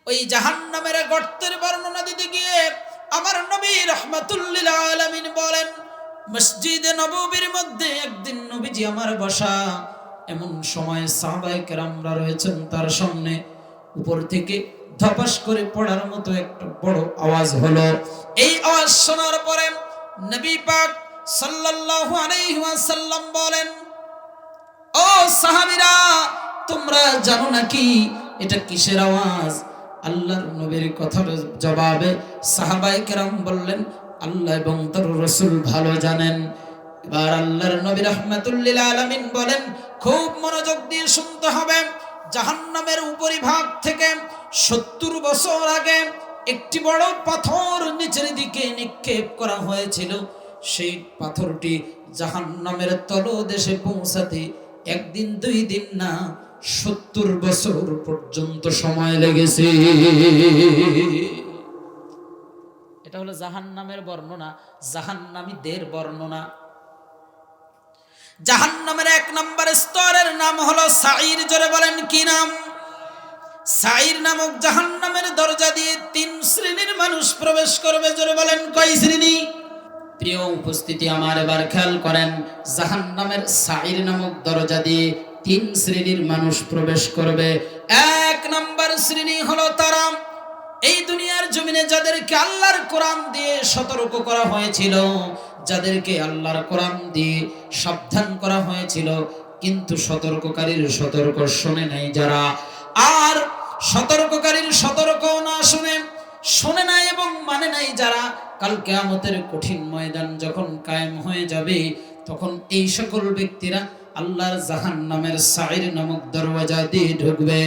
ওই জাহান্নামের গর্তের বর্ণনা দিতে গিয়ে আমার নবী রাহমাতুল লিল আলামিন বলেন, মসজিদে নববীর মধ্যে একদিন নবীজি আমার বসা, এমন সময় সাহাবায়ে কেরামরা রয়েছেন তার সামনে, উপর থেকে ধপাস করে পড়ার মতো একটা বড় আওয়াজ হলো। এই আওয়াজ শোনার পরে নবী পাক সাল্লাল্লাহু আলাইহি ওয়াসাল্লাম বলেন, ও সাহাবীরা, তোমরা জানো নাকি এটা কিসের আওয়াজ? আল্লাহর নবীর কথার জবাবে সাহাবায়ে কেরাম বললেন, আল্লাহ এবং তার রাসূল ভালো জানেন। এবার আল্লাহর নবী রাহমাতুল লিল আলামিন বলেন, খুব মনোযোগ দিয়ে শুনতে হবে। জাহান্নামের উপরিভাগ থেকে 70 বছর আগে একটি বড় পাথর নিচের দিকে নিক্ষেপ করা হয়েছিল। সেই পাথরটি জাহান্নামের তলদেশে পৌঁছাতে একদিন 2 দিন না, 70 বছর পর্যন্ত সময় লেগেছে। এটা হলো জাহান্নামের বর্ণনা, জাহান্নামীদের বর্ণনা। জাহান্নামের 1 নম্বর স্তরের নাম হলো সাঈর। জোরে বলেন কি নাম? সাঈর নামক জাহান্নামের দরজা দিয়ে 3 শ্রেণীর মানুষ প্রবেশ করবে। জোরে বলেন কয় শ্রেণী? প্রিয় উপস্থিতি আমার, এবার খেয়াল করেন, জাহান্নামের সাঈর নামক দরজা দিয়ে 3 শ্রেণীর মানুষ প্রবেশ করবে। 1 নম্বর শ্রেণী হলো তারা এই দুনিয়ার জমিনে যাদেরকে আল্লাহর কোরআন দিয়ে সতর্ক করা হয়েছিল, যাদেরকে আল্লাহর কোরআন দিয়ে সাবধান করা হয়েছিল, কিন্তু সতর্ককারীর সতর্ক শুনে নাই যারা, আর সতর্ককারীর সতর্ক না শুনে নাই এবং মানে নাই যারা, কাল কিয়ামতের কঠিন ময়দান যখন কায়েম হয়ে যাবে, তখন এই সকল ব্যক্তিরা আল্লাহর জাহান্নামের সাঈর নামক দরওয়াজা দিয়ে ঢুকবে।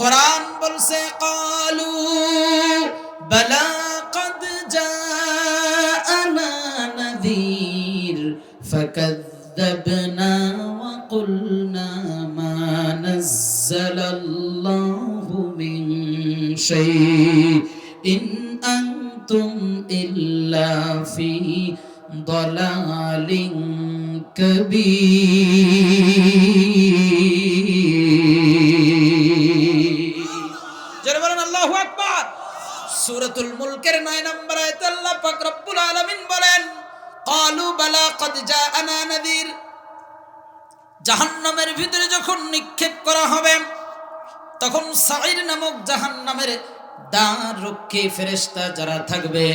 কোরআন বলছে, ক্বালু বালা ক্বাদ জাআনা নাযীর ফাকাযযাবনা ওয়া কুলনা মা নাযালাল্লাহু মিন শাইইন আনতুম ইল্লা ফি দালালিন কাবীর। যারা বলেন আল্লাহু আকবার। সূরাতুল মুলকের 9 নম্বর আয়াতে আল্লাহ পাক রব্বুল আলামিন বলেন, ক্বালু বালা ক্বাদ জাআনা নাযীর। জাহান্নামের ভিতরে যখন নিক্ষেপ করা হবে, তখন সাঈর নামক জাহান্নামের দ্বার রক্ষী ফেরেশতা যারা থাকবে,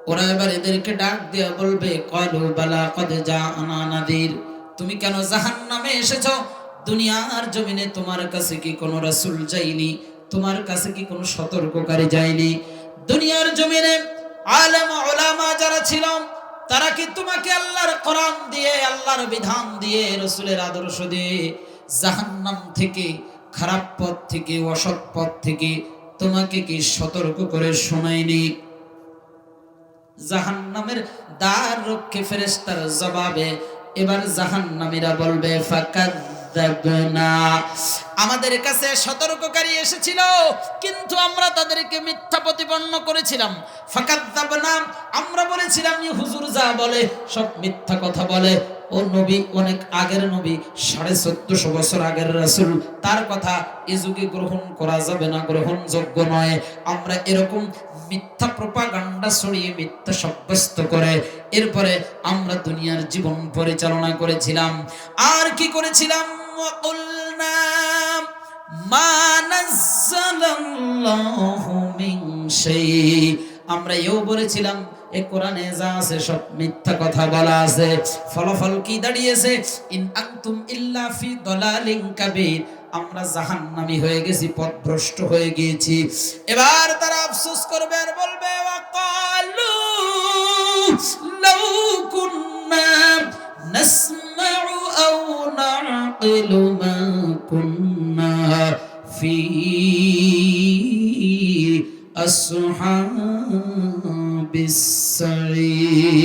ওরা এবার এদেরকে ডাক দিয়ে বলবে, ক্বালু বালা ক্বাদ জাআনা নাযীর, তুমি কেন জাহান্নামে এসেছো? দুনিয়ার জমিনে তোমার কাছে কি কোনো রাসূল যায়নি? তোমার কাছে কি কোনো সতর্ককারী যায়নি? দুনিয়ার জমিনে আলেম উলামা যারা ছিল, তারা কি তোমাকে আল্লাহর কোরআন দিয়ে, আল্লাহর বিধান দিয়ে, রাসূলের আদর্শ দিয়ে জাহান্নাম থেকে, খারাপ পথ থেকে, অসৎ পথ থেকে তোমাকে কি সতর্ক করে শোনায়নি? জাহান্নামের দ্বার রক্ষী ফেরেশতার জবাবে এবার জাহান্নামীরা বলবে, ফাকাযযাবনা, আমাদের কাছে সতর্ককারী এসেছিল, কিন্তু আমরা তাদেরকে মিথ্যা প্রতিপন্ন করেছিলাম। ফাকাযযাবনা, আমরা বলেছিলাম এই হুজুর যা বলে সব মিথ্যা কথা বলে। ও নবী অনেক আগের নবী, 1450 বছর আগের রাসূল, তার কথা এ যুগে গ্রহণ করা যাবে না, গ্রহণযোগ্য নয়। আমরা এরকম মিথ্যা প্রপাগান্ডা ছড়িয়ে, মিথ্যা সাব্যস্ত করে এরপরে আমরা দুনিয়ার জীবন পরিচালনা করেছিলাম। আর কি করেছিলাম? ওয়াকুলনা মা নাযালাল্লাহু মিন শাই, আমরা এও বলেছিলাম এই কোরআনে যা আছে সব মিথ্যা কথা বলা আছে। ফলাফল কি দাঁড়িয়েছে? ইন আনতুম ইল্লা ফি দালালিন কাবীর, আমরা জাহান্নামী হয়ে গেছি, পথভ্রষ্ট হয়ে গিয়েছি। এবার তারা আফসোস করবে আর বলবে, ওয়াকালু লাউ কুন্না নাসমাউ আও নাকিলু মা কুন্না ফি আসহাবিস সাঈর।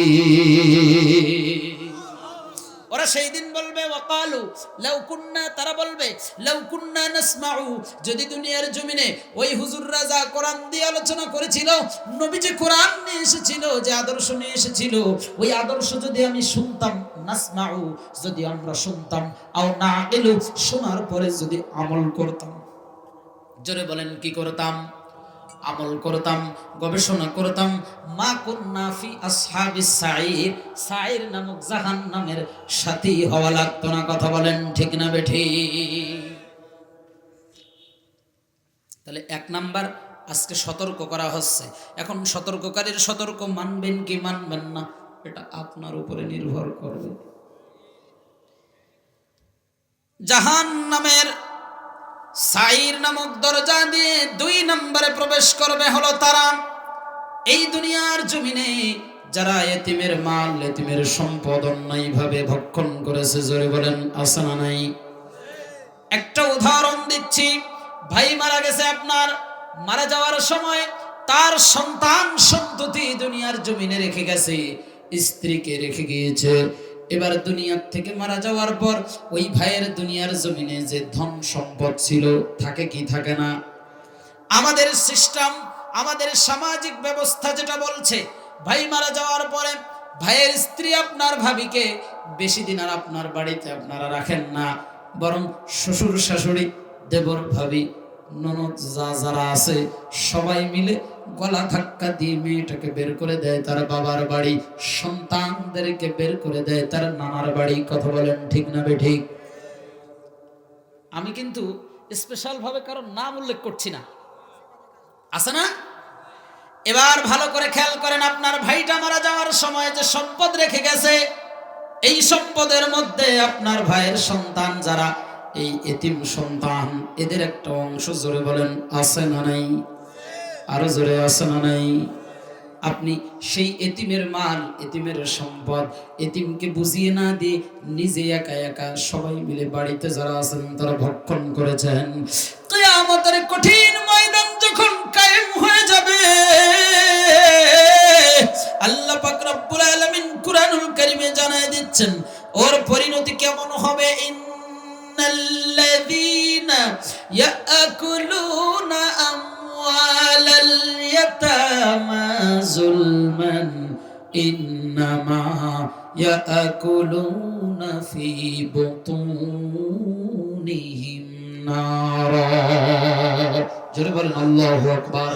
ওরা সেই দিন বলবে, ওয়াকালু লাউ কুন্না, তারা বলবে লাউ কুন্না নাসমাউ, যদি দুনিয়ার জমিনে ওই হুজুররা যা কোরআন দিয়ে আলোচনা করেছিল, নবী যে কোরআন নিয়ে এসেছিল, যে আদর্শ নিয়ে এসেছিল, ওই আদর্শ যদি আমি শুনতাম, নাসমাউ, যদি আমরা শুনতাম, আও নাকিলু, শোনার পরে যদি আমল করতাম। জোরে বলেন কি করতাম? আমল করতাম, গবেষণা করতাম, মা কুন্না ফি আসহাবিস সাঈর, সাঈর নামক জাহান্নামের সাথী হওয়া লাগতো না। কথা বলেন ঠিক না বেঠিক? তাহলে 1 নাম্বার আজকে সতর্ক করা হচ্ছে। এখন সতর্ককারীর সতর্ক মানবেন কি মানবেন না, এটা আপনার উপরে নির্ভর করবে। জাহান্নামের সাঈর নামক দরজা দিয়ে 2 নম্বরে প্রবেশ করবে হলো তারা, এই দুনিয়ার জমিনে যারা এতিমের মাল, এতিমের সম্পদ অন্যায়ভাবে ভক্ষণ করেছে। জোরে বলেন আছে না নাই? একটা উদাহরণ দিচ্ছি। ভাই মারা গেছে আপনার, মারা যাওয়ার সময় তার সন্তান সন্ততি দুনিয়ার জমিনে রেখে গেছে, স্ত্রীকে রেখে গিয়েছে। এবার দুনিয়ার থেকে মারা যাওয়ার পর ওই ভাইয়ের দুনিয়ার জমিনে যে ধন সম্পদ ছিল থাকে কি থাকে না? আমাদের সিস্টেম, আমাদের সামাজিক ব্যবস্থা যেটা বলছে, ভাই মারা যাওয়ার পরে ভাইয়ের স্ত্রী আপনার ভাবিকে বেশি দিন আর আপনার বাড়িতে আপনারা রাখেন না, বরং শ্বশুর শাশুড়ি, দেবর ভাবি, ননদ যারা আছে সবাই মিলে গলা ধাক্কা দিয়ে মেয়েটাকে বের করে দেয় তার বাবার বাড়ি, সন্তানদেরকে বের করে দেয় তার নানার বাড়ি। কথা বলেন ঠিক না বেঠিক? আমি কিন্তু স্পেশাল ভাবে কারণ নাম উল্লেখ করছি না, আছে না? এবার ভালো করে খেয়াল করেন, আপনার ভাইটা মারা যাওয়ার সময় যে সম্পদ রেখে গেছে, এই সম্পদের মধ্যে আপনার ভাইয়ের সন্তান যারা, এই এতিম সন্তান, এদের একটা অংশ, জোরে বলেন আছে না নাই? আরো জোরে আছে না নাই? আপনি সেই এতিমের মাল, এতিমের সম্পদ এতিমকে বুঝিয়ে না দিয়ে নিজে একা একা সবাই মিলে বাড়িতে যারা আছেন তারা ভক্ষণ করেছেন। কিয়ামতের কঠিন ময়দান যখন কায়েম হয়ে যাবে, আল্লাহ পাক রব্বুল আলামিন কুরআনুল কারীমে জানায় দিচ্ছেন ওর পরিণতি কেমন হবে। ইন্নাল্লাযীনা ইয়াকুলুনা আমওয়ালাল ইয়াতামা যুলমান ইন্নামা ইয়াকুলুনা ফি বুতুনিহিম নারা। জোরে বলেন আল্লাহু আকবার।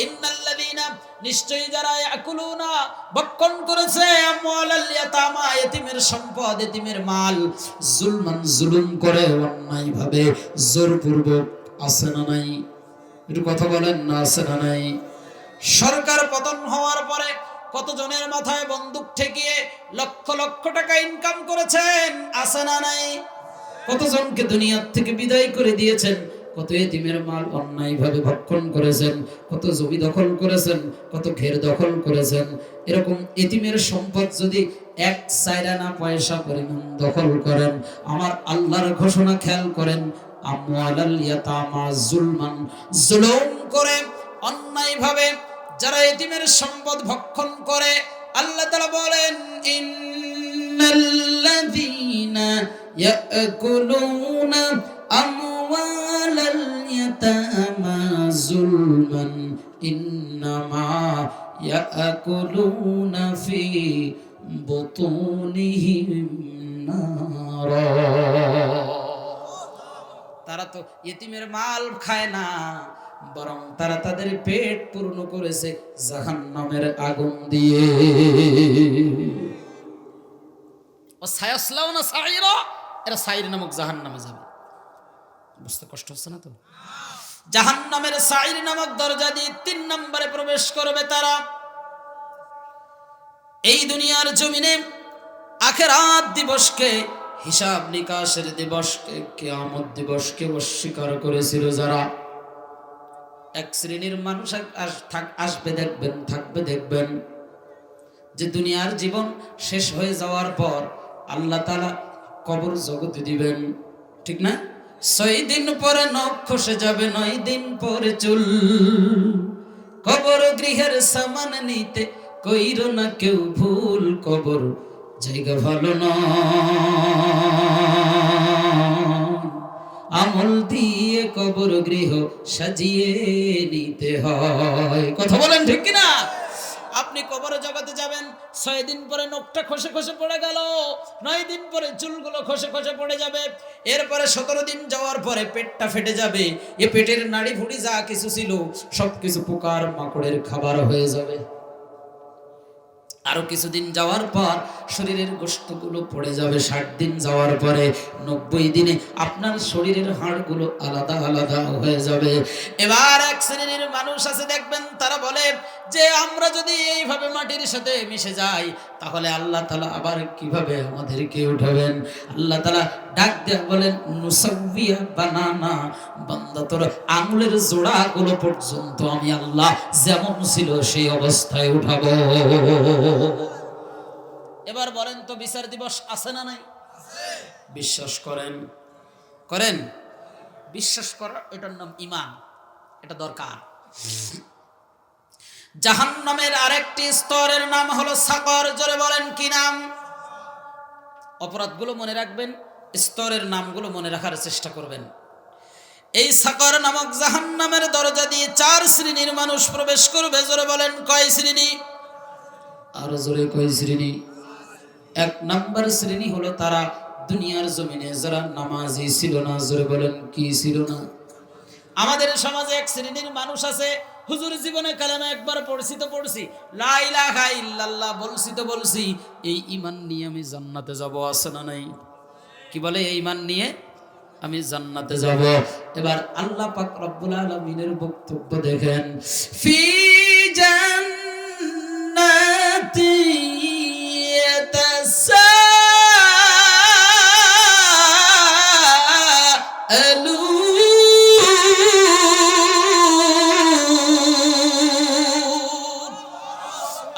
ইন্নাল্লাযীনা, নিশ্চয়ই যারা ইয়াকুলুনা ভক্ষণ করেছে, আমওয়ালাল ইয়াতামা, এতিমের সম্পদ, এতিমের মাল, জুলমান, জুলুম করে অন্যায়ভাবে, জোরপূর্বক, আছে না নাই? একটু কথা বলেন না, আছে না নাই? সরকার পতন হওয়ার পরে কতজনের মাথায় বন্দুক ঠেকিয়ে লক্ষ লক্ষ টাকা ইনকাম করেছেন, আছে না নাই? কতজনকে দুনিয়ার থেকে বিদায় করে দিয়েছেন, কত এতিমের মাল অন্যায়ভাবে ভক্ষণ করেছেন, কত জমি দখল করেছেন, কত ঘের দখল করেছেন। এরকম এতিমের সম্পদ যদি 1 চাইরানা পয়সা পরিমাণ দখল করেন, আমার আল্লাহর ঘোষণা খেয়াল করেন, আমওয়ালাল ইয়াতামা যুলমান, জুলুম করে অন্যায়ভাবে যারা এতিমের সম্পদ ভক্ষণ করে, আল্লাহ তাআলা বলেন ইন্নাল্লাযীনা ইয়াকুলুনা আমওয়ালাল ইয়াতামা যুলমান ইন্নামা ইয়াকুলুনা ফি বুতুনিহিম নারা। তারা তো ইতিমের মাল খায় না, বরং তারা তাদের পেট পূর্ণ করেছে জাহান্নামের আগুন দিয়ে। ও সায়াসলাউনা সাইরা, এরা সাইর নামক জাহান্নামে যাবে। বুঝতে কষ্ট হচ্ছে না তো? জাহান্নামের সাইর নামক দরজা দিয়ে 3 নম্বরে প্রবেশ করবে তারা। এই দুনিয়ার জমিনে আখিরাত দিবসকে, হিসাব নিকাশের দিবসকে, কিয়ামত দিবসকে অস্বীকার করেছিল যারা, এক শ্রেণীর মানুষ আসবে দেখবেন, থাকবে দেখবেন, যে দুনিয়ার জীবন শেষ হয়ে যাওয়ার পর আল্লাহ তাআলা কবর জগৎ দিবেন, ঠিক না? 6 দিন পরে নখ খসে যাবে, 9 দিন পরে চুল। কবর গৃহের সামান নিতে কইরো না কেউ ভুল, কবর জায়গা ভালো না, আমল দিয়ে কবর গৃহ সাজিয়ে নিতে হয়। কথা বলেন ঠিক কিনা? আপনি কবর জগতে যাবেন, 6 দিন পরে নখটা খসে খসে পড়ে গেল, 9 দিন পরে চুলগুলো খসে খসে পড়ে যাবে, এরপরে 17 দিন যাওয়ার পরে পেটটা ফেটে যাবে, এ পেটের নাড়ি ভুড়ি যা কিছু ছিল সবকিছু পোকার মাকড়ের খাবার হয়ে যাবে। আরো কিছুদিন যাওয়ার পর শরীরের গোশতগুলো পড়ে যাবে। 60 দিন যাওয়ার পরে 90 দিনে আপনার শরীরের হাড়গুলো আলাদা আলাদা হয়ে যাবে। এবার এক শ্রেণীর মানুষ আছে দেখবেন, তারা বলে যে আমরা যদি এইভাবে মাটির সাথে মিশে যাই তাহলে আল্লাহ তাআলা আবার কিভাবে আমাদেরকে উঠাবেন। আল্লাহ তাআলা ডাক দিয়ে বলেন, নুসাউইয়া বানানা, বান্দা তোর আঙুলের জোড়াগুলো পর্যন্ত আমি আল্লাহ যেমন ছিল সেই অবস্থায় উঠাবো। এবার বলেন তো বিচার দিবস আছে না নাই? বিশ্বাস করেন? করেন? বিশ্বাস করা এটার নাম ঈমান, এটা দরকার। জাহান্নামের আরেকটি স্তরের নাম হলো সাকর। জোরে বলেন কি নাম? অপরাধগুলো মনে রাখবেন, স্তরের নামগুলো মনে রাখার চেষ্টা করবেন। এই সাকর নামক জাহান্নামের দরজা দিয়ে 4 শ্রেণীর মানুষ প্রবেশ করবে। জোরে বলেন কয় শ্রেণী? আরো জোরে কয় শ্রেণী? 1 নাম্বার শ্রেণী হলো তারা দুনিয়ার জমিনে যারা নামাজি ছিল না। জোরে বলেন কি ছিল না? আমাদের সমাজে এক শ্রেণীর মানুষ আছে, হুজুর জীবনে কালেমা একবার পড়ছি তো পড়ছি, লা ইলাহা ইল্লাল্লাহ বলছি তো বলছি, এই ঈমান নিয়ে আমি জান্নাতে যাব, আছে না নাই? কি বলে? এই ঈমান নিয়ে আমি জান্নাতে যাব। এবার আল্লাহ পাক রব্বুল আলামিনের বক্তব্য দেখেন, ফি জান্নাতি ইয়াতাসাআলুন।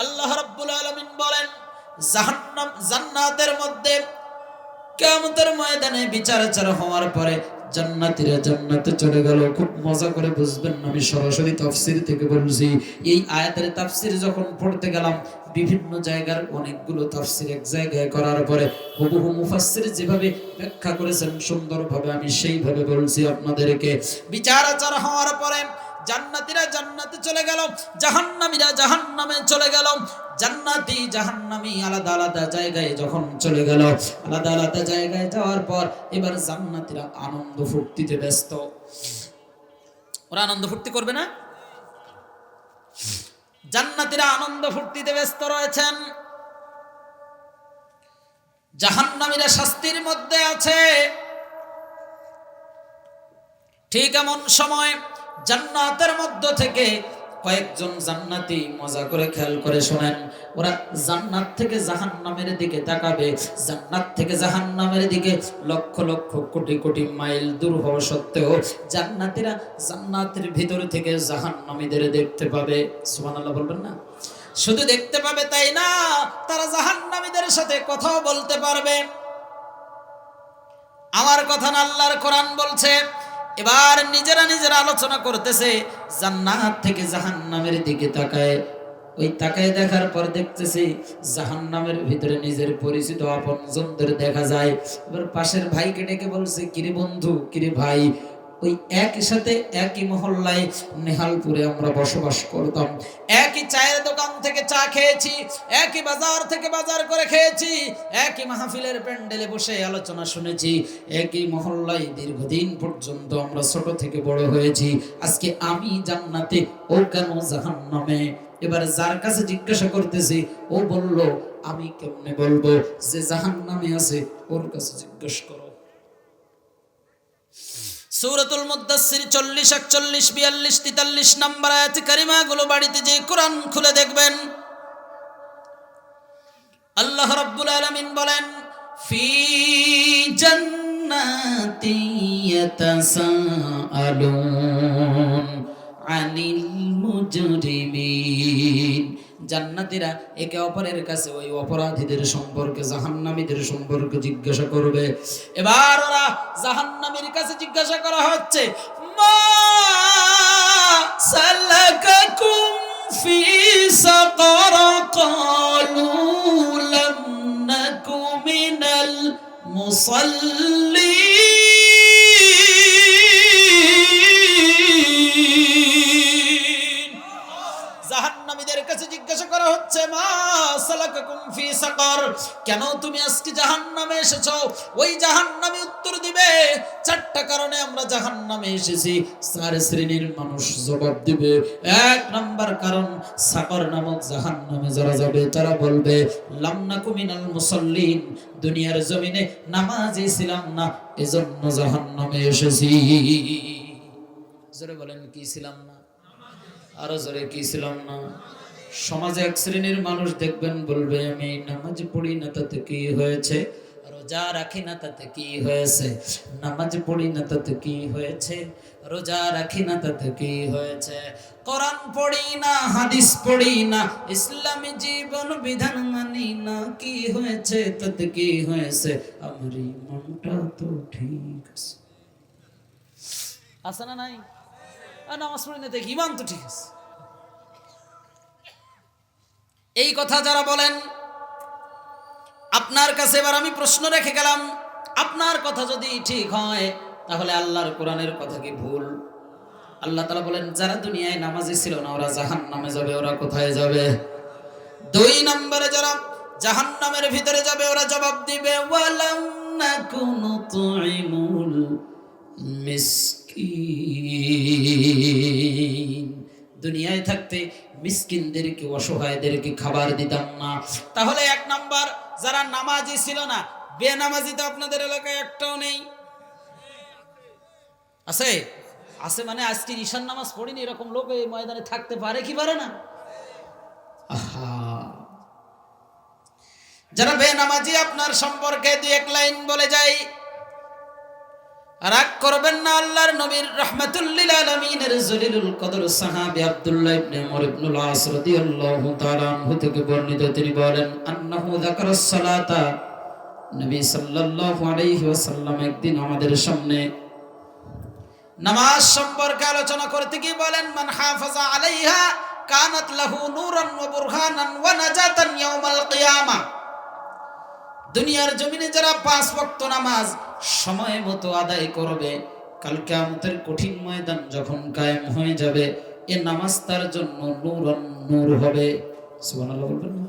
আল্লাহ রাব্বুল আলামিন বলেন, জাহান্নাম জান্নাতের মধ্যে কিয়ামতের ময়দানে বিচার আচার হওয়ার পরে জান্নাতীরা জান্নাতে চলে গেল। খুব মজা করে বুঝবেন, আমি সরাসরি তাফসীর থেকে বলছি। এই আয়াতের তাফসীর যখন পড়তে গেলাম, বিভিন্ন জায়গার অনেকগুলো তাফসীর এক জায়গায় করার পরে হুবহু মুফাসসির যেভাবে ব্যাখ্যা করেছেন সুন্দরভাবে আমি সেইভাবে বলছি আপনাদেরকে। বিচার আচার হওয়ার পরে জান্নাতীরা জান্নাতে চলে গেল, জাহান্নামীরা জাহান্নামে চলে গেল। জান্নাতি জাহান্নামী আলাদা আলাদা জায়গায় যখন চলে গেল, আলাদা আলাদা জায়গায় যাওয়ার পর এবার জান্নাতীরা আনন্দ ফুর্তিতে ব্যস্ত। ওরা আনন্দ ফুর্তি করবে না? জান্নাতীরা আনন্দ ফুর্তিতে ব্যস্ত রয়েছেন, জাহান্নামীরা শাস্তির মধ্যে আছে। ঠিক এমন সময় জান্নাতের মধ্য থেকে কয়েকজন জান্নাতি মজা করে খেয়াল করে শোনেন, ওরা জান্নাত থেকে জাহান্নামের দিকে তাকাবে। জান্নাত থেকে জাহান্নামের দিকে লক্ষ লক্ষ কোটি কোটি মাইল দূর হওয়া সত্ত্বেও জান্নাতীরা জান্নাতের ভিতর থেকে জাহান্নামীদের দেখতে পাবে। সুবহানাল্লাহ বলবেন না? শুধু দেখতে পাবে তাই না, তারা জাহান্নামীদের সাথে কথাও বলতে পারবে। আমার কথা না, আল্লাহর কোরআন বলছে। এবার নিজেরা নিজেরা আলোচনা করতেছে, জান্নাত থেকে জাহান্নামের দিকে তাকায়। ওই তাকায় দেখার পর দেখতেছি জাহান্নামের ভিতরে নিজের পরিচিত আপনজনদের দেখা যায়। এবার পাশের ভাইকে ডেকে বলছে, কিরে বন্ধু, কিরে ভাই, ওই একই সাথে একই মহল্লায় নেহালপুরে আমরা বসবাস করতাম, একই চায়ের দোকান থেকে চা খেয়েছি, একই বাজার থেকে বাজার করে খেয়েছি, একই মাহফিলের প্যান্ডেলে বসে আলোচনা শুনেছি, একই মহল্লায় দীর্ঘদিন পর্যন্ত আমরা ছোট থেকে বড় হয়েছি। আজকে আমি জান্নাতে, ও কেন জাহান্নামে? এবার যার কাছে জিজ্ঞাসা করতেছি, ও বলল, আমি কেমনে বলবো যে জাহান্নামে আছে? ওর কাছে জিজ্ঞেস করো। সূরাতুল মুদ্দাসসির 40, 41, 42, 43 নম্বর আয়াত কারিমা গুলো বাড়িতে যে কোরআন খুলে দেখবেন, আল্লাহ রাব্বুল আলামিন বলেন, ফি জান্নাতি ইয়াতাসাআলুন আনিল মুজরিমিন। জান্নাতীরা একে অপরের কাছে ওই অপরাধীদের সম্পর্কে, জাহান্নামীদের সম্পর্কে জিজ্ঞাসা করবে। এবার ওরা জাহান্নামীর কাছে জিজ্ঞাসা করা হচ্ছে, মা সালাকাকুম ফি সাকার? ক্বালু লাম নাকু মিনাল মুসাল্লিন। জাহান্নামীদের কাছে জিজ্ঞাসা করা হচ্ছে, বলে মা সালাকাকুম ফি সাকার, কেন তুমি আজকে জাহান্নামে এসেছো? ওই জাহান্নামী উত্তর দিবে, চারটা কারণে আমরা জাহান্নামে এসেছি। চার শ্রেণীর মানুষ জবাব দিবে। এক নাম্বার কারণ, সাকার নামক জাহান্নামে যারা যাবে তারা বলবে লাম নাকু মিনাল মুসাল্লিন, দুনিয়ার জমিনে নামাজি ছিলাম না, এজন্য জাহান্নামে এসেছি। জোরে বলেন কি ছিলাম না? আরো জোরে কি ছিলাম না? সমাজে এক শ্রেণীর মানুষ দেখবেন বলবে আমি নামাজ পড়ি না তাতে কি হয়েছে, রোজা রাখি না তাতে কি হয়েছে, নামাজ পড়ি না তাতে কি হয়েছে, রোজা রাখি না তাতে কি হয়েছে, কোরআন পড়ি না, হাদিস পড়ি না, ইসলামী জীবন বিধান মানি না, কি হয়েছে তাতে কি হয়েছে, আমার মনটা তো ঠিক আছে। আছে না নাই? আর নামাজ পড়ি না দেখি ইমান তো ঠিক আছে। এই কথা যারা বলেন, আপনার কাছে এবার আমি প্রশ্ন রেখে গেলাম, আপনার কথা যদি ঠিক হয় তাহলে আল্লাহর কোরআনের কথা কি ভুল? আল্লাহ তাআলা বলেন যারা দুনিয়ায় নামাজি ছিল না ওরা জাহান্নামে যাবে। ওরা কোথায় যাবে? দুই নম্বরে যারা জাহান্নামের ভিতরে যাবে ওরা জবাব দিবে ওয়ালাম নাকুনু তুইমুল মিসকিন, দুনিয়ায় থাকতে মিসকিনদেরকে, অসহায়দেরকে খাবার দিতাম না। তাহলে এক নাম্বার, যারা নামাজি ছিল না, বেনামাজি তো আপনাদের এলাকায় একটাও নেই। আছে? আছে মানে আজকে ঈশান নামাজ পড়িনি এরকম লোক এই ময়দানে থাকতে পারে কি পারে না? আহা, যারা বেনামাজি আপনার সম্পর্কে দুই এক লাইন বলে যায়, রাগ করবেন না। আল্লাহর নবীর রাহমাতুল লিল আলামিনের জলিলুল কদর সাহাবী আব্দুল্লাহ ইবনে আমর ইবনুল আস রাদিয়াল্লাহু তাআলা আনহু থেকে বর্ণিত, তিনি বলেন আন্নাহু যাকারাস সালাতা, নবী সাল্লাল্লাহু আলাইহি ওয়াসাল্লাম একদিন আমাদের সামনে নামাজ সম্পর্কে আলোচনা করতে গিয়ে বলেন মান হাফাজা আলাইহা কানাত লাহু নূরান ওয়া বুরহানান ওয়া নাজাতান ইয়াউমাল কিয়ামা, দুনিয়ার জমিনে যারা 5 ওয়াক্ত নামাজ সময় মতো আদায় করবে, কাল কিয়ামতের কঠিন ময়দান যখন কায়েম হয়ে যাবে, এই নামাজ তার জন্য নূরান নূর হবে। সুবহানাল্লাহ বলবেন না?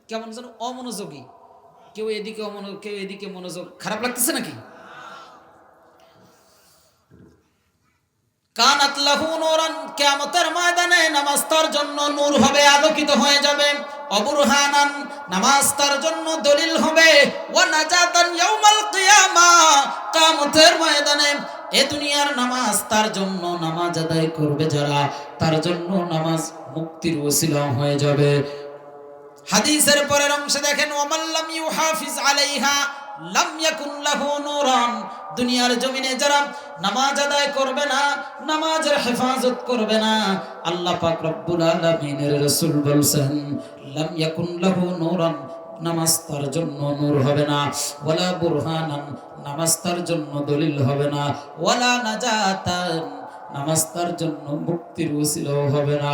কেমন যেন অমনোযোগী, কেউ এদিকে অমনোযোগ, কেউ এদিকে মনোযোগ, খারাপ লাগতেছে নাকি? কানাত লাহু নূরান, কিয়ামতের ময়দানে নামাজ তার জন্য নূর হবে, আলোকিত হয়ে যাবে। অবুরহানান, নামাজ তার জন্য দলিল হবে। ওয়া নাজাতান ইয়াউমাল কিয়ামা, কিয়ামতের ময়দানে এ দুনিয়ার নামাজ তার জন্য, নামাজ আদায় করবে যারা, তার জন্য নামাজ মুক্তির ওসিলা হয়ে যাবে। হাদিসের পরের অংশে দেখেন ওয়ামান লাম ইউহাফিজ আলাইহা লাম ইয়াকুন লাহু নূরান, দুনিয়ার জমিনে যারা নামাজ আদায় করবে না, নামাজের হেফাজত করবে না, আল্লাহ পাক রব্বুল আলামিনের রাসূল বলেন লাম ইয়াকুন লাহু নূরান, নামাজ তার জন্য নূর হবে না, ওয়ালা বুরহানান, নামাজ তার জন্য দলিল হবে না, ওয়ালা নাজাতান, নামাজ তার জন্য মুক্তির ওসিলাও হবে না।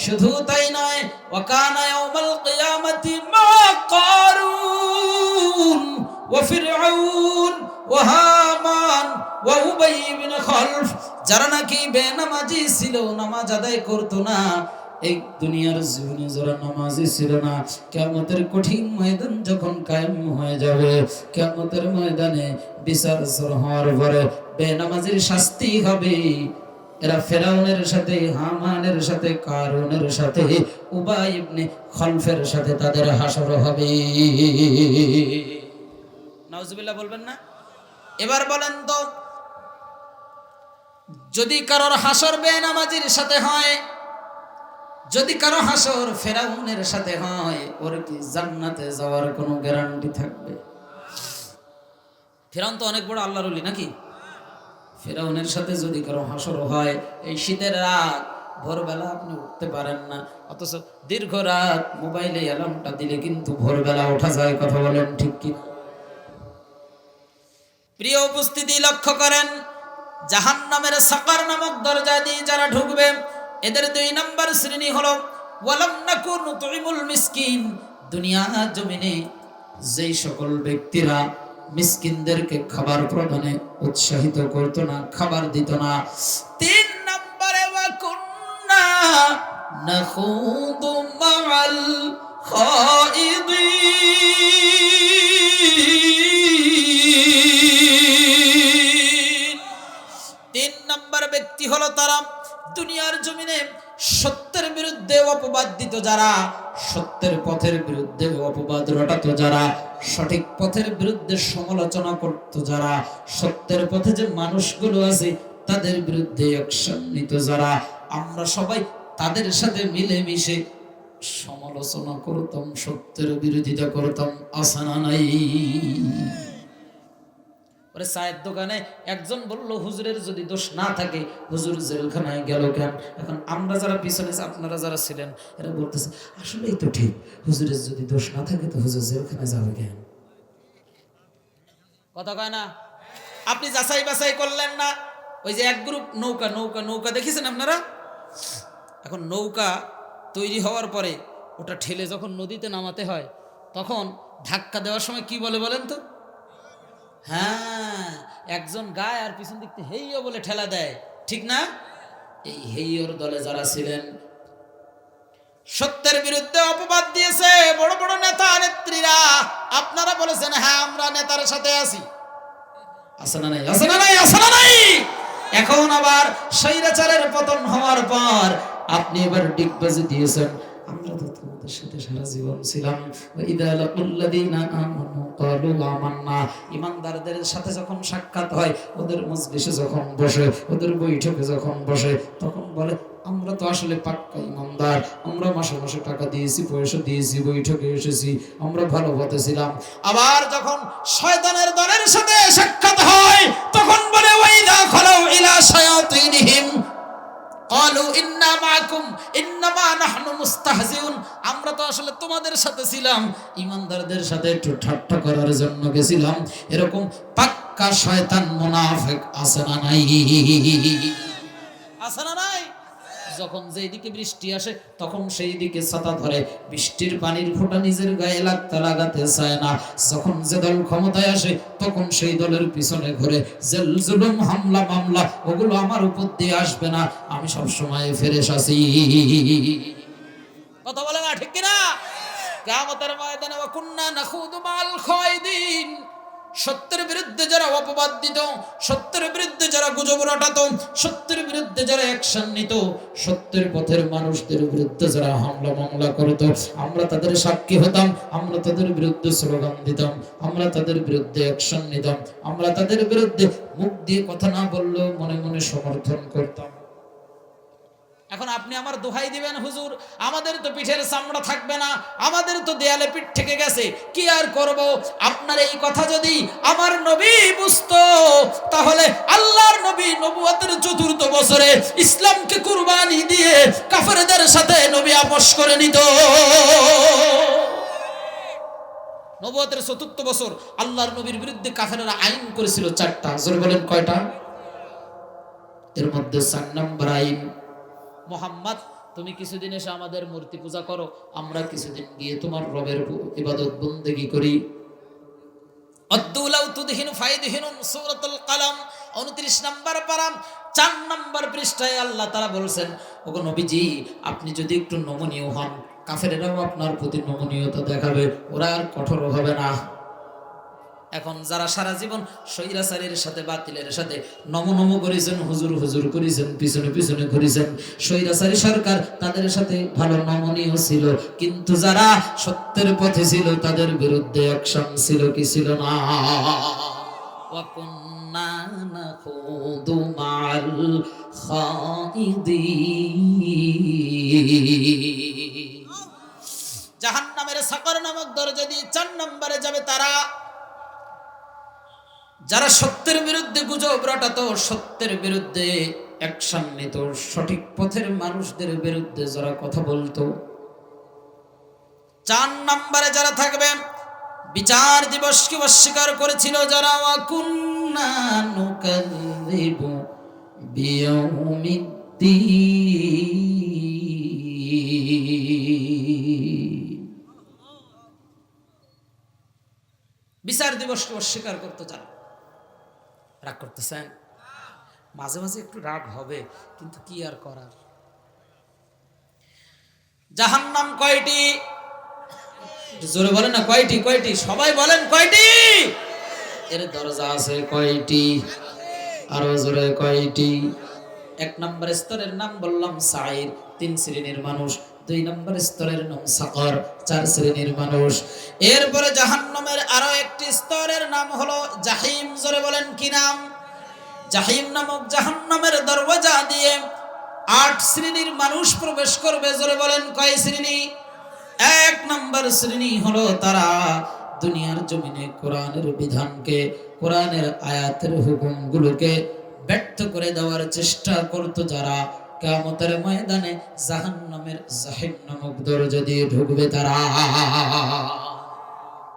শুধু তাই নয়, ওয়া কানা ইয়াউমাল কিয়ামাতি মা কারুন ওয়া ফিরআউন ওয়া হামান ওয়া উবাই ইবনে খালফ, যারা নাকি বেনামাজি ছিল, নামাজ আদায় করতো না, এই দুনিয়ার জীবনে যারা নামাজি ছিল না, কিয়ামতের কঠিন ময়দান যখন কায়েম হয়ে যাবে, কিয়ামতের ময়দানে বিচার হওয়ার পরে বেনামাজির শাস্তি হবে। এরা ফেরাউনের সাথে, হামানের সাথে, কারুনের সাথে, উবাই ইবনে খালফের সাথে তাদের হাসর হবে। নাউজুবিল্লাহ বলবেন না? এবার বলেন তো, যদি কারোর হাসর বেনামাজির সাথে হয়, যদি কারো হাসর ফেরাউনের সাথে হয়, ওর কি জান্নাতে যাওয়ার কোনো গ্যারান্টি থাকবে? ফেরাউন তো অনেক বড় আল্লাহর ওলি নাকি? ফেরাউনের সাথে যদি কারো হাসর হয়, এই শীতের রাত ভোরবেলা আপনি উঠতে পারেন না, অথচ দীর্ঘ রাত মোবাইলে অ্যালার্মটা দিলে কিন্তু ভোরবেলা ওঠা যায়। কথা বলেন ঠিক কি? প্রিয় উপস্থিতি, লক্ষ্য করেন জাহান্নামের সাকার নামক দরজা দিয়ে যারা ঢুকবে, এদের 2 নম্বর শ্রেণী হলো ওয়ালাম নাকুন তুইমুল মিসকিন, দুনিয়া জমিনে যেই সকল ব্যক্তিরা মিসকিনদেরকে খাবার প্রদানে উৎসাহিত করত না, খাবার দিত না। 3 নম্বরে ওয়া কুন্না নাখুদু মা মাআল খাইদিন। 3 নম্বর ব্যক্তি হলো তারা দুনিয়ার জমিনে সত্যের বিরুদ্ধে অপবাদ দিত যারা, সত্যের পথের বিরুদ্ধে অপবাদ রটাত যারা, সঠিক পথের বিরুদ্ধে সমালোচনা করত যারা, সত্যের পথে যে মানুষগুলো আছে তাদের বিরুদ্ধে অ্যাকশন নিত যারা, আমরা সবাই তাদের সাথে মিলেমিশে সমালোচনা করতাম, সত্যের বিরোধিতা করতাম। আছে না নাই? চায়ের দোকানে একজন বলল হুজুরের যদি দোষ না থাকে হুজুর জেলখানায় গেল কেন? এখন আমরা যারা পিছনে আপনারা যারা ছিলেন এরা বলতেছে আসলেই তো ঠিক, হুজুরের যদি দোষ না থাকে তো হুজুর জেলখানায় যাবে কেন? কথা কয় না? আপনি যাচাই বাছাই করলেন না। ওই যে এক গ্রুপ নৌকা নৌকা নৌকা দেখেছেন আপনারা? এখন নৌকা তৈরি হওয়ার পরে ওটা ঠেলে যখন নদীতে নামাতে হয় তখন ধাক্কা দেওয়ার সময় কি বলে বলেন তো? হ্যাঁ, একজন গায় আর পিছন দিক থেকে হেইও বলে ঠেলা দেয়, ঠিক না? এই হেইওর দলে যারা ছিলেন সত্যের বিরুদ্ধে অপবাদ দিয়েছে বড় বড় নেতা নেত্রীরা, আপনারা বলেছেন হ্যাঁ আমরা নেতার সাথে আছি। আছে না নাই? আছে না নাই? আছে না নাই? এখন আবার স্বৈরাচারের পতন হওয়ার পর আপনি এবার ডিগবাজি দিয়েছেন আমরা তো তোমাদের সাথে সারা জীবন ছিলাম। ইদা লাকুল্লাযীনা আমানু ক্বালু আমান্না, ঈমানদারদের সাথে যখন সাক্ষাৎ হয়, ওদের মজলিসে যখন বসে, ওদের বৈঠকে যখন বসে, তখন বলে আমরা তো আসলে পাক্কা ঈমানদার, আমরা মাসে মাসে টাকা দিয়েছি, পয়সা দিয়েছি, বৈঠকে এসেছি, আমরা ভালো পথে ছিলাম। আবার যখন শয়তানের দলের সাথে সাক্ষাৎ হয় তখন বলে ওয়াইদা খালাউ ইলা শায়াতিনহিম ক্বালু ইন্না মাআকুম ইন্নামা নাহনু মুস্তাহজিউন, আমরা তো আসলে তোমাদের সাথে ছিলাম, ঈমানদারদের সাথে একটু ঠাট্টা করার জন্য গেছিলাম। এরকম পাক্কা শয়তান মুনাফিক আছে না নাই? আছে না নাই? যখন যেই দিকে বৃষ্টি আসে তখন সেই দিকে ছাতা ধরে, বৃষ্টির পানির ফোঁটা নিজের গায়ে লাগাতে চায় না। যখন যে দল ক্ষমতায় আসে তখন সেই দলের পিছনে ঘুরে, জেল জুলুম হামলা মামলা ওগুলো আমার উপর দিয়ে আসবে না, আমি সব সময় ফ্রেশ আছি। কথা বলে না ঠিক কিনা? কিয়ামতের ময়দানে ওয়া কুন্না নাখুদু মাল খায়দিন, সত্যের বিরুদ্ধে যারা অপবাদ দিত, সত্যের বিরুদ্ধে যারা গুজব রটাতো, সত্যের বিরুদ্ধে যারা অ্যাকশন নিত, সত্যের পথের মানুষদের বিরুদ্ধে যারা হামলা মামলা করত, আমরা তাদের সাক্ষী হতাম, আমরা তাদের বিরুদ্ধে স্লোগান দিতাম, আমরা তাদের বিরুদ্ধে অ্যাকশন নিতাম, আমরা তাদের বিরুদ্ধে মুখ দিয়ে কথা না বললেও মনে মনে সমর্থন করতাম। এখন আপনি আমার দোহাই দিবেন হুজুর আমাদের তো পিঠের চামড়া থাকবে না, আমাদের তো দেয়ালে পিঠ থেকে গেছে, কি আর করব? আপনার এই কথা যদি আমার নবী বুঝতো তাহলে আল্লাহর নবী নবুয়তের ৪র্থ বছরে ইসলামকে কুরবানি দিয়ে কাফেরদের সাথে নবী আপোষ করে নিত। নবুয়তের ৪র্থ বছর আল্লাহর নবীর বিরুদ্ধে কাফেররা আইন করেছিল ৪টা। জোরে বলেন কয়টা? এর মধ্যে ৪ নম্বর আইন, মোহাম্মদ তুমি কিছুদিন এসে আমাদের মূর্তি পূজা করো, আমরা কিছুদিন গিয়ে তোমার রবের ইবাদত বন্দেগী করি। আদ্দুলাউ তুদহিনু ফায়দহিনুন, সূরাতুল কালাম 29 নম্বর পারা 4 নম্বর পৃষ্ঠায় আল্লাহ তাআলা বলছেন ওগো নবীজি আপনি যদি একটু নমনীয় হন, কাফেরেরাও আপনার প্রতি নমনীয়তা দেখাবে, ওরা আর কঠোর হবে না। এখন যারা সারা জীবন স্বৈরাচারের সাথে বাতিলের সাথে নমনম করেছেন, হুজুর হুজুর করেছেন, পিছনে পিছনে ঘুরেছেন, স্বৈরাচারী সরকার তাদের সাথে ভালো নমনীয় ছিল, কিন্তু যারা সত্যের পথে ছিল তাদের বিরুদ্ধে অ্যাকশন ছিল কি ছিল না? ওয়া কুন্না নাখুদু মাল খাইদিন। জাহান্নামের সাকর নামক দরজা দিয়ে 4 নম্বরে যাবে তারা যারা সত্যের বিরুদ্ধে গুজব রটাতো, সত্যের বিরুদ্ধে অ্যাকশন নিত, সঠিক পথের মানুষদের বিরুদ্ধে যারা কথা বলতো। 4 নম্বরে যারা থাকবে বিচার দিবসকে অস্বীকার করেছিল যারা, ওয়া কুন্না নুকাযযিবু বিয়াউমিদ্দিন, বিচার দিবসকে অস্বীকার করতো যারা। রাগ করতেছেন? মাঝে মাঝে একটু রাগ হবে, কিন্তু কি আর করার। জাহান্নাম কয়টি? জোরে বলেন না, কয়টি? কয়টি? সবাই বলেন কয়টি? এর দরজা আছে কয়টি? আরো জোরে কয়টি? এক নম্বর স্তরের নাম বললাম সাইর, 3 শ্রেণীর মানুষ। 2 নম্বর স্তরের নাম সাকর, 4 শ্রেণীর মানুষ। এরপরে জাহান্নামের আরো একটি স্তরের নাম হলো জাহিম। জোরে বলেন কি নাম? জাহিম নামক জাহান্নামের দরওয়াজা দিয়ে 8 শ্রেণীর মানুষ প্রবেশ করবে। জোরে বলেন কয় শ্রেণী? 1 নম্বর শ্রেণী হলো তারা দুনিয়ার জমিনে কোরআনের বিধানকে, কোরআনের আয়াতের হুকুমগুলোকে ব্যর্থ করে দেওয়ার চেষ্টা করতো যারা, কিয়ামতের ময়দানে জাহান্নামের জাহিম নামক দরজা দিয়ে ঢুকবে তারা।